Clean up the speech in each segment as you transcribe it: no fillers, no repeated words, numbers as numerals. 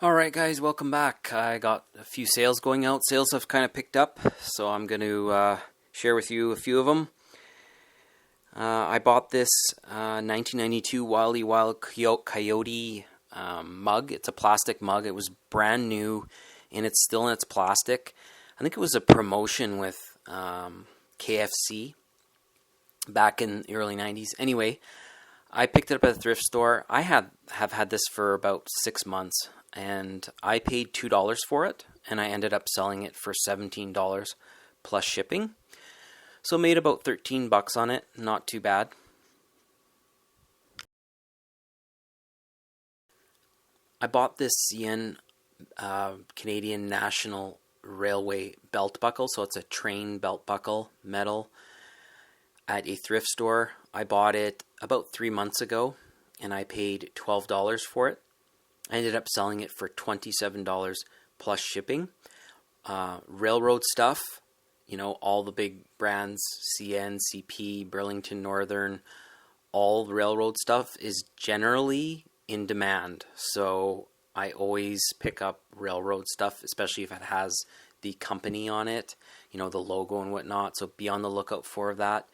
Alright guys, welcome back. I got a few sales going out. Sales have kind of picked up, so I'm going to share with you a few of them. I bought this 1992 Wily Wild Coyote mug. It's a plastic mug. It was brand new, and it's still in its plastic. I think it was a promotion with KFC back in the early 90s. Anyway, I picked it up at a thrift store. I have had this for about 6 months, and I paid $2 for it, and I ended up selling it for $17 plus shipping. So made about 13 bucks on it, not too bad. I bought this CN Canadian National Railway belt buckle, so it's a train belt buckle, metal, at a thrift store. I bought it about 3 months ago, and I paid $12 for it. I ended up selling it for $27 plus shipping. Railroad stuff, you know, all the big brands, CN, CP, Burlington Northern, all the railroad stuff is generally in demand. So I always pick up railroad stuff, especially if it has the company on it, you know, the logo and whatnot. So be on the lookout for that.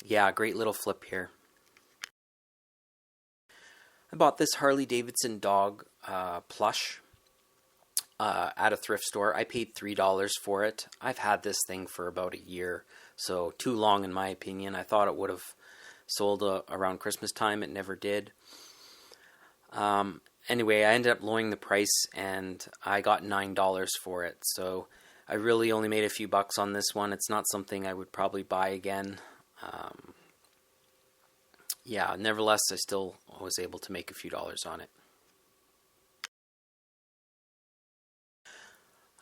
Yeah, great little flip here. I bought this Harley Davidson dog plush at a thrift store. I paid $3 for it. I've had this thing for about a year, so too long in my opinion. I thought it would have sold around Christmas time. It never did. Anyway, I ended up lowering the price, and I got $9 for it. So I really only made a few bucks on this one. It's not something I would probably buy again. Yeah, nevertheless, I still was able to make a few dollars on it.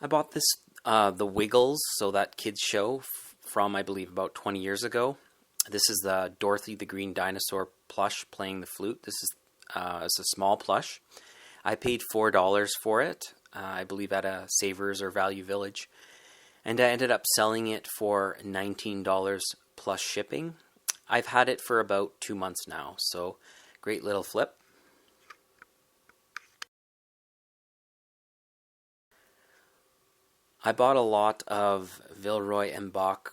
I bought this, The Wiggles, so that kids show from, I believe, about 20 years ago. This is the Dorothy the Green Dinosaur plush playing the flute. This is it's a small plush. I paid $4 for it, I believe at a Savers or Value Village. And I ended up selling it for $19 plus shipping. I've had it for about 2 months now, so great little flip. I bought a lot of Villeroy and Boch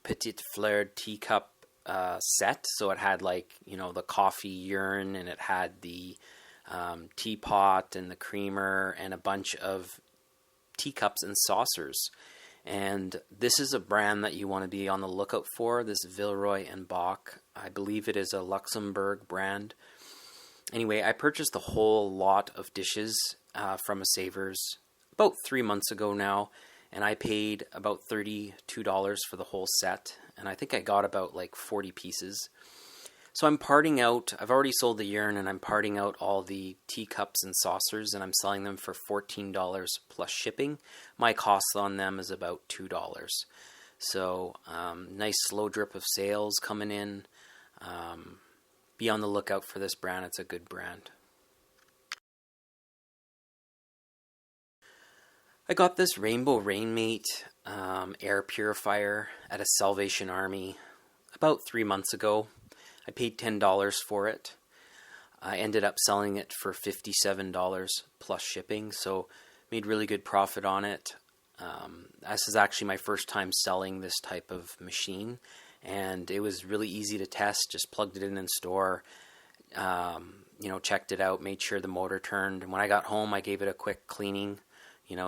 Petite Fleur teacup set, so it had, like, you know, the coffee urn, and it had the teapot and the creamer and a bunch of teacups and saucers. And this is a brand that you want to be on the lookout for, this Villeroy and Boch. I believe it is a Luxembourg brand. Anyway, I purchased a whole lot of dishes from a Savers about 3 months ago now, and I paid about $32 for the whole set, and I think I got about like 40 pieces. So I'm parting out, I've already sold the urn, and I'm parting out all the teacups and saucers, and I'm selling them for $14 plus shipping. My cost on them is about $2. So nice slow drip of sales coming in. Be on the lookout for this brand. It's a good brand. I got this Rainbow Rainmate air purifier at a Salvation Army about 3 months ago. I paid $10 for it. I ended up selling it for $57 plus shipping, so made really good profit on it. This is actually my first time selling this type of machine, and it was really easy to test. Just plugged it in store, checked it out, made sure the motor turned. And when I got home, I gave it a quick cleaning,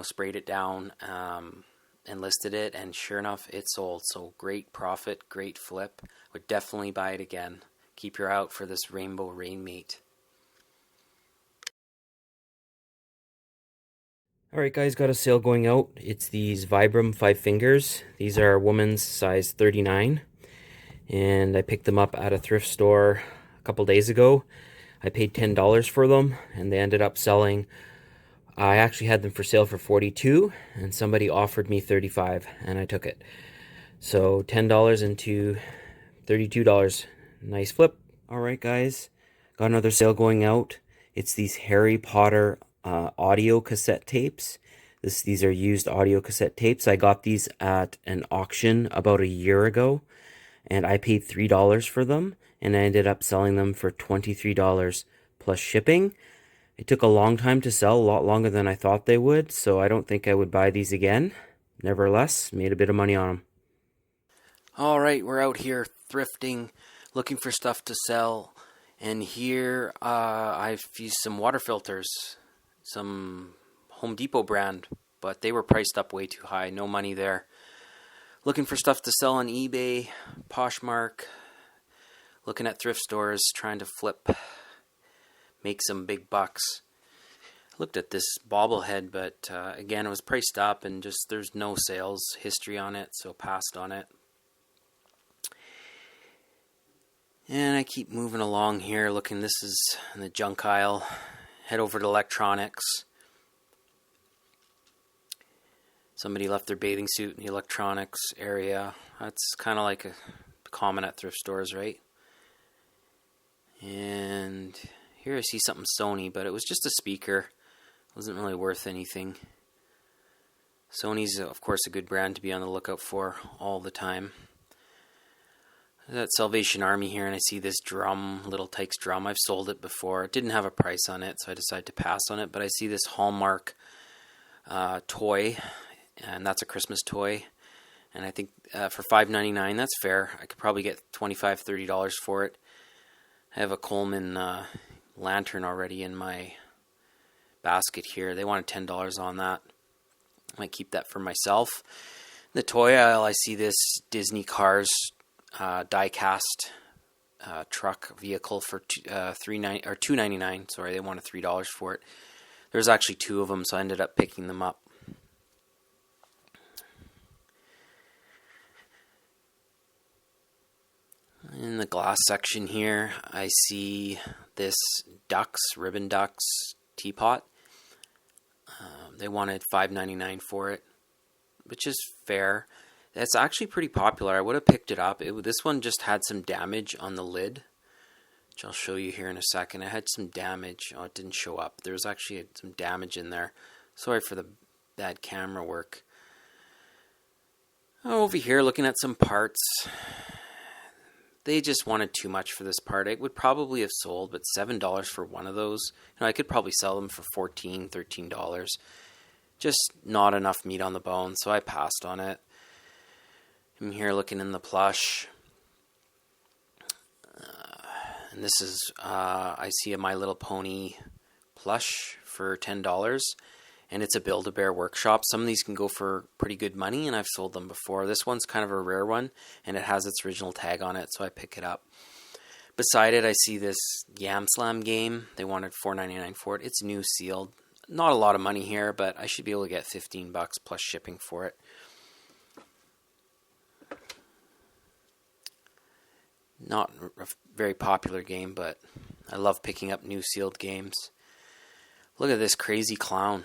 sprayed it down, and listed it, and sure enough, it sold. So great profit, great flip. Would definitely buy it again. Keep your eye out for this Rainbow Rainmate. Alright guys, got a sale going out. It's these Vibram 5 Fingers. These are women's size 39. And I picked them up at a thrift store a couple days ago. I paid $10 for them, and they ended up selling. I actually had them for sale for $42, and somebody offered me $35, and I took it. So $10 into $32. Nice flip. Alright guys, got another sale going out. It's these Harry Potter audio cassette tapes. These are used audio cassette tapes. I got these at an auction about a year ago, and I paid $3 for them, and I ended up selling them for $23 plus shipping. It took a long time to sell, a lot longer than I thought they would, so I don't think I would buy these again. Nevertheless, made a bit of money on them. All right, we're out here thrifting, looking for stuff to sell, and here I've used some water filters, some Home Depot brand, but they were priced up way too high, no money there. Looking for stuff to sell on eBay, Poshmark, looking at thrift stores, trying to flip, make some big bucks. Looked at this bobblehead, but again, it was priced up and just there's no sales history on it, so passed on it. And I keep moving along here looking. This is in the junk aisle. Head over to electronics. Somebody left their bathing suit in the electronics area. That's kind of like a common at thrift stores, right? And here I see something Sony, but it was just a speaker. It wasn't really worth anything. Sony's, of course, a good brand to be on the lookout for all the time. That Salvation Army here, and I see this drum, Little Tykes drum. I've sold it before. It didn't have a price on it, so I decided to pass on it. But I see this Hallmark toy, and that's a Christmas toy. And I think for $5.99, that's fair. I could probably get $25, $30 for it. I have a Coleman lantern already in my basket here. They wanted $10 on that. I might keep that for myself. In the toy aisle, I see this Disney Cars die-cast truck vehicle for $2.99. Sorry, they wanted $3 for it. There's actually two of them, so I ended up picking them up. In the glass section here, I see this Ribbon Ducks teapot. They wanted $5.99 for it, which is fair. That's actually pretty popular. I would have picked it up. This one just had some damage on the lid, which I'll show you here in a second. It had some damage. Oh, it didn't show up. There was actually some damage in there. Sorry for the bad camera work. Over here, looking at some parts. They just wanted too much for this part. It would probably have sold, but $7 for one of those. I could probably sell them for $14, $13. Just not enough meat on the bone, so I passed on it. I'm here looking in the plush. And this is, I see a My Little Pony plush for $10. And it's a Build-A-Bear workshop. Some of these can go for pretty good money, and I've sold them before. This one's kind of a rare one, and it has its original tag on it, so I pick it up. Beside it, I see this Yam Slam game. They wanted $4.99 for it. It's new sealed. Not a lot of money here, but I should be able to get $15 plus shipping for it. Not a very popular game, but I love picking up new sealed games. Look at this crazy clown.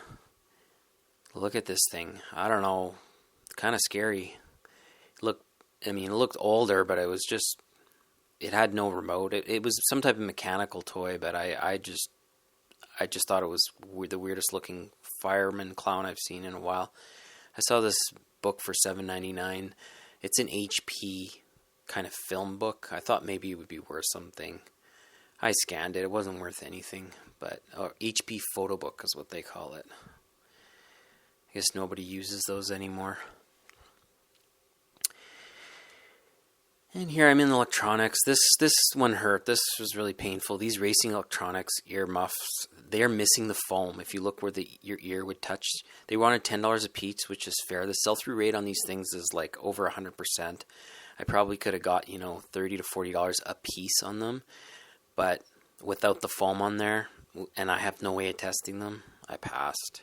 Look at this thing. I don't know. Kind of scary. It looked older, but it had no remote. It was some type of mechanical toy, but I just thought it was the weirdest looking fireman clown I've seen in a while. I saw this book for $7.99. It's an HP kind of film book. I thought maybe it would be worth something. I scanned it. It wasn't worth anything, but HP photo book is what they call it. I guess nobody uses those anymore. And here I'm in electronics. This one hurt. This was really painful. These racing electronics ear muffs, they're missing the foam. If you look where your ear would touch, they wanted $10 a piece, which is fair. The sell-through rate on these things is like over 100%. I probably could have got, $30 to $40 a piece on them, but without the foam on there, and I have no way of testing them, I passed.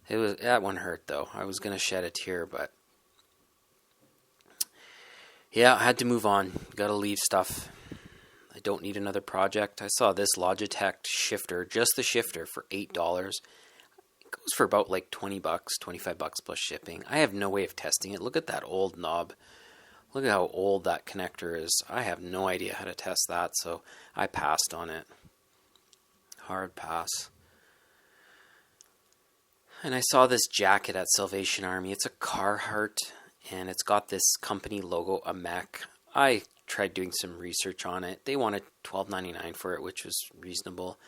That one hurt though. I was gonna shed a tear, but yeah, I had to move on. Gotta leave stuff. I don't need another project. I saw this Logitech shifter, just the shifter, for $8. It goes for about like $20, $25 plus shipping. I have no way of testing it. Look at that old knob. Look at how old that connector is. I have no idea how to test that, so I passed on it. Hard pass. And I saw this jacket at Salvation Army. It's a Carhartt, and it's got this company logo, a mech. I tried doing some research on it. They wanted $12.99 for it, which was reasonable.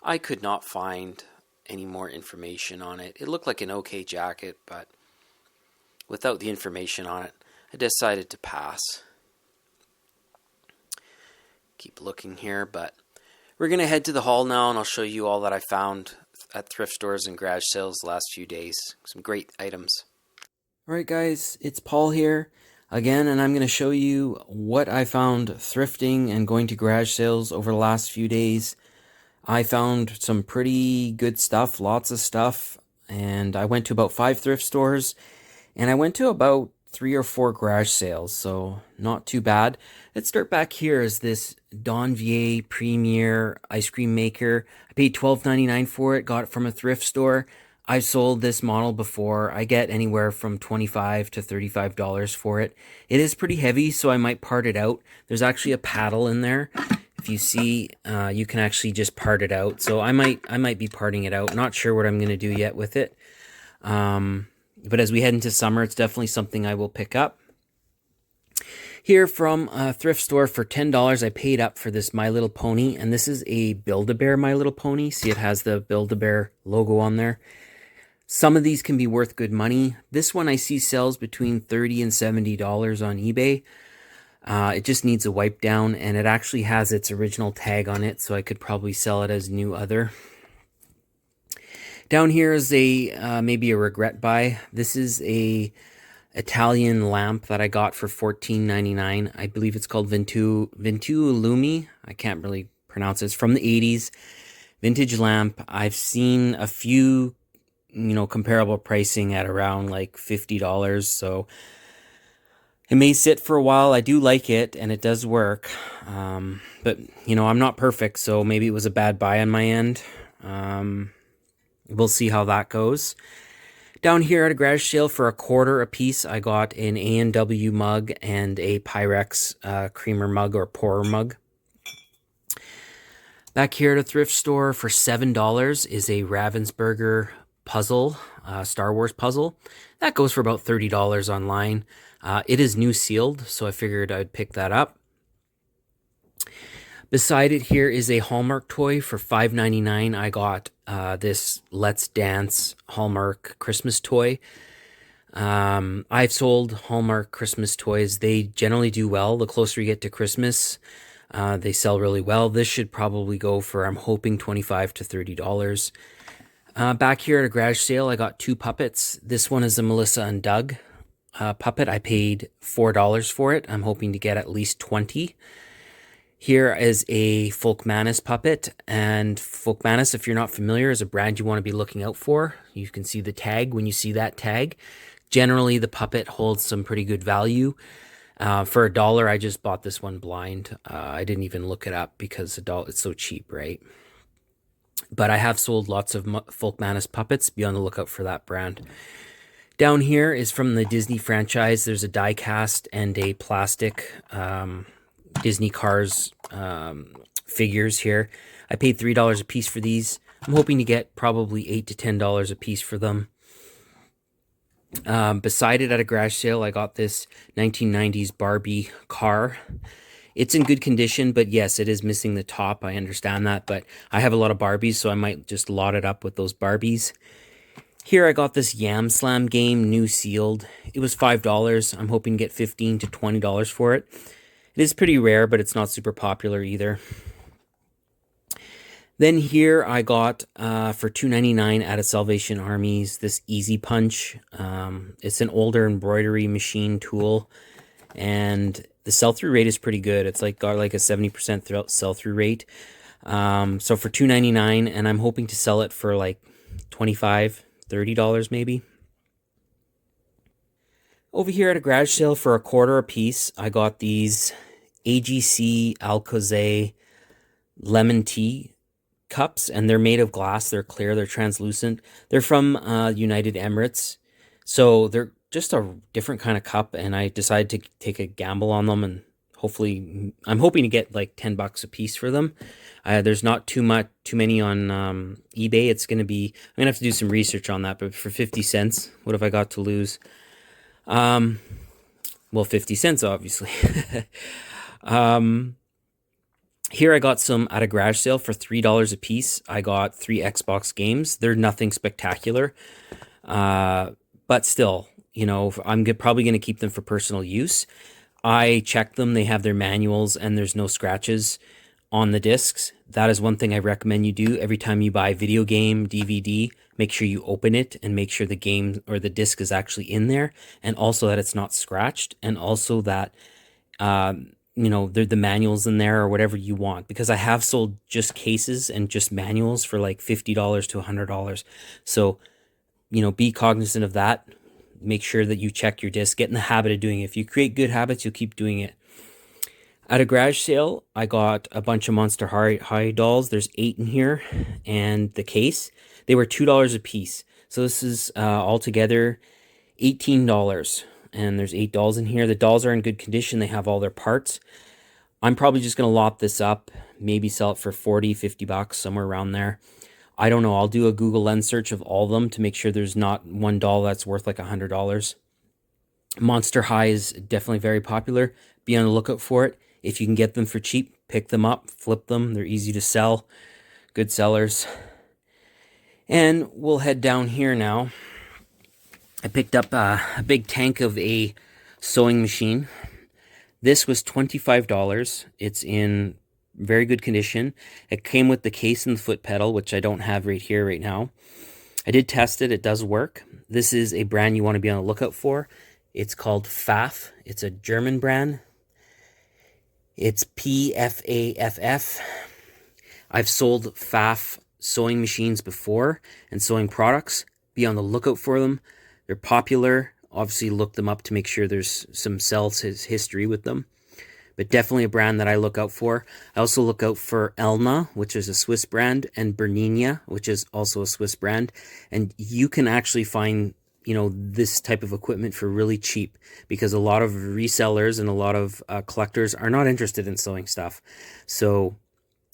I could not find any more information on it. It looked like an okay jacket, but without the information on it, I decided to pass. Keep looking here, but we're going to head to the haul now, and I'll show you all that I found at thrift stores and garage sales the last few days. Some great items. Alright guys, it's Paul here again, and I'm going to show you what I found thrifting and going to garage sales over the last few days. I found some pretty good stuff, lots of stuff, and I went to about 5 thrift stores, and I went to about 3 or 4 garage sales, so not too bad. Let's start back here is this Donvier Premier ice cream maker. I paid $12.99 for it, got it from a thrift store. I've sold this model before. I get anywhere from $25 to $35 for it. It is pretty heavy, so I might part it out. There's actually a paddle in there. If you see, you can actually just part it out. So I might be parting it out. Not sure what I'm going to do yet with it. But as we head into summer, it's definitely something I will pick up. Here from a thrift store for $10, I paid up for this My Little Pony. And this is a Build-A-Bear My Little Pony. See, it has the Build-A-Bear logo on there. Some of these can be worth good money. This one I see sells between $30 and $70 on eBay. It just needs a wipe down, and it actually has its original tag on it, so I could probably sell it as new other. Down here is a maybe a regret buy. This is a Italian lamp that I got for $14.99. I believe it's called Ventu Lumi. I can't really pronounce it. It's from the 80s. Vintage lamp. I've seen a few, comparable pricing at around like $50. So it may sit for a while. I do like it, and it does work. But, I'm not perfect, so maybe it was a bad buy on my end. We'll see how that goes. Down here at a garage sale for $0.25 a piece, I got an A&W mug and a Pyrex creamer mug or pourer mug. Back here at a thrift store for $7 is a Ravensburger puzzle, Star Wars puzzle. That goes for about $30 online. It is new sealed, so I figured I'd pick that up. Beside it here is a Hallmark toy for $5.99. I got this Let's Dance Hallmark Christmas toy. I've sold Hallmark Christmas toys. They generally do well. The closer you get to Christmas, they sell really well. This should probably go for, I'm hoping, $25 to $30. Back here at a garage sale, I got 2 puppets. This one is the Melissa and Doug puppet. I paid $4 for it. I'm hoping to get at least 20. Here is a Folkmanis puppet, and Folkmanis, if you're not familiar, is a brand you want to be looking out for. You can see the tag when you see that tag. Generally, the puppet holds some pretty good value. For $1, I just bought this one blind. I didn't even look it up because it's so cheap, right? But I have sold lots of Folkmanis puppets. Be on the lookout for that brand. Down here is from the Disney franchise. There's a die cast and a plastic Disney Cars figures here. I paid $3 a piece for these. I'm hoping to get probably $8 to $10 a piece for them. Beside it at a garage sale, I got this 1990s Barbie car. It's in good condition, but yes, it is missing the top. I understand that, but I have a lot of Barbies, so I might just lot it up with those Barbies. Here I got this Yam Slam game, new sealed. It was $5. I'm hoping to get $15 to $20 for it. It is pretty rare, but it's not super popular either. Then here I got for $2.99 at a Salvation Army's this Easy Punch. It's an older embroidery machine tool, and the sell-through rate is pretty good. It's got like a 70% sell-through rate. So for $2.99, and I'm hoping to sell it for like $25, $30 maybe. Over here at a garage sale for $0.25 a piece, I got these AGC Alcozay lemon tea cups, and they're made of glass. They're clear, they're translucent. They're from United Emirates, so they're just a different kind of cup, and I decided to take a gamble on them, and hopefully, I'm hoping to get like $10 a piece for them. There's not too many on eBay. It's going to be, I'm going to have to do some research on that, but for 50 cents, what have I got to lose? Well, 50 cents, obviously. Here I got some at a garage sale for $3 a piece. I got 3 Xbox games. They're nothing spectacular, but still, you know, I'm probably going to keep them for personal use. I checked them. They have their manuals and there's no scratches on the discs. That is one thing I recommend you do every time you buy a video game DVD. Make sure you open it and make sure the game or the disc is actually in there, and also that it's not scratched, and also that you know, the manuals in there or whatever you want, because I have sold just cases and just manuals for like $50 to $100. So, you know, be cognizant of that. Make sure that you check your disc. Get in the habit of doing it. If you create good habits, you'll keep doing it. At a garage sale, I got a bunch of Monster High dolls. There's 8 in here, and the case, they were $2 a piece. So this is altogether $18, and there's 8 dolls in here. The dolls are in good condition. They have all their parts. I'm probably just going to lot this up, maybe sell it for 40, 50 bucks, somewhere around there. I don't know. I'll do a Google Lens search of all of them to make sure there's not one doll that's worth like $100. Monster High is definitely very popular. Be on the lookout for it. If you can get them for cheap, pick them up, flip them. They're easy to sell. Good sellers. And we'll head down here now. I picked up a big tank of a sewing machine. This was $25. It's in very good condition. It came with the case and the foot pedal, which I don't have right here right now. I did test it. It does work. This is a brand you want to be on the lookout for. It's called Pfaff. It's a German brand. It's Pfaff. I've sold Pfaff sewing machines before and sewing products. Be on the lookout for them. They're popular. Obviously, look them up to make sure there's some sales history with them. But definitely a brand that I look out for. I also look out for Elna, which is a Swiss brand, and Bernina, which is also a Swiss brand. And you can actually find, you know, this type of equipment for really cheap, because a lot of resellers and a lot of collectors are not interested in sewing stuff. So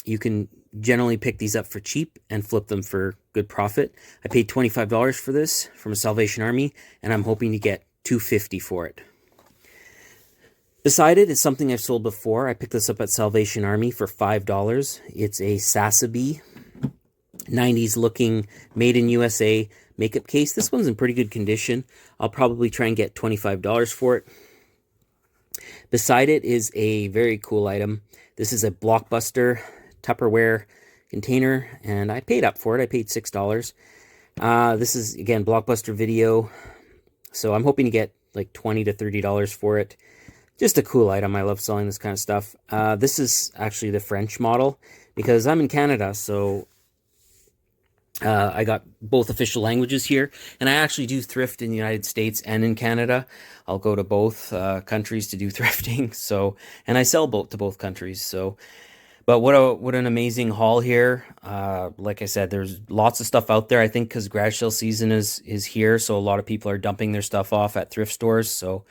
you can generally pick these up for cheap and flip them for good profit. I paid $25 for this from a Salvation Army, and I'm hoping to get $2.50 for it. Beside it is something I've sold before. I picked this up at Salvation Army for $5. It's a Sasabe 90s looking made in USA makeup case. This one's in pretty good condition. I'll probably try and get $25 for it. Beside it is a very cool item. This is a Blockbuster Tupperware container, and I paid up for it. I paid $6. This is, again, Blockbuster Video, so I'm hoping to get like $20 to $30 for it. Just a cool item. I love selling this kind of stuff. This is actually the French model, because I'm in Canada, so I got both official languages here, and I actually do thrift in the United States and in Canada. I'll go to both countries to do thrifting, so, and I sell both to both countries. So, but what an amazing haul here. Like I said, there's lots of stuff out there. I think because garage sale season is here, so a lot of people are dumping their stuff off at thrift stores. So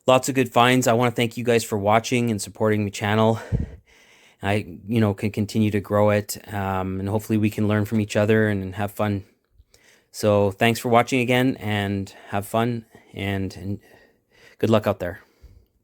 lots of good finds. I want to thank you guys for watching and supporting the channel. I, you know, can continue to grow it, and hopefully we can learn from each other and have fun. So thanks for watching again, and have fun, and good luck out there.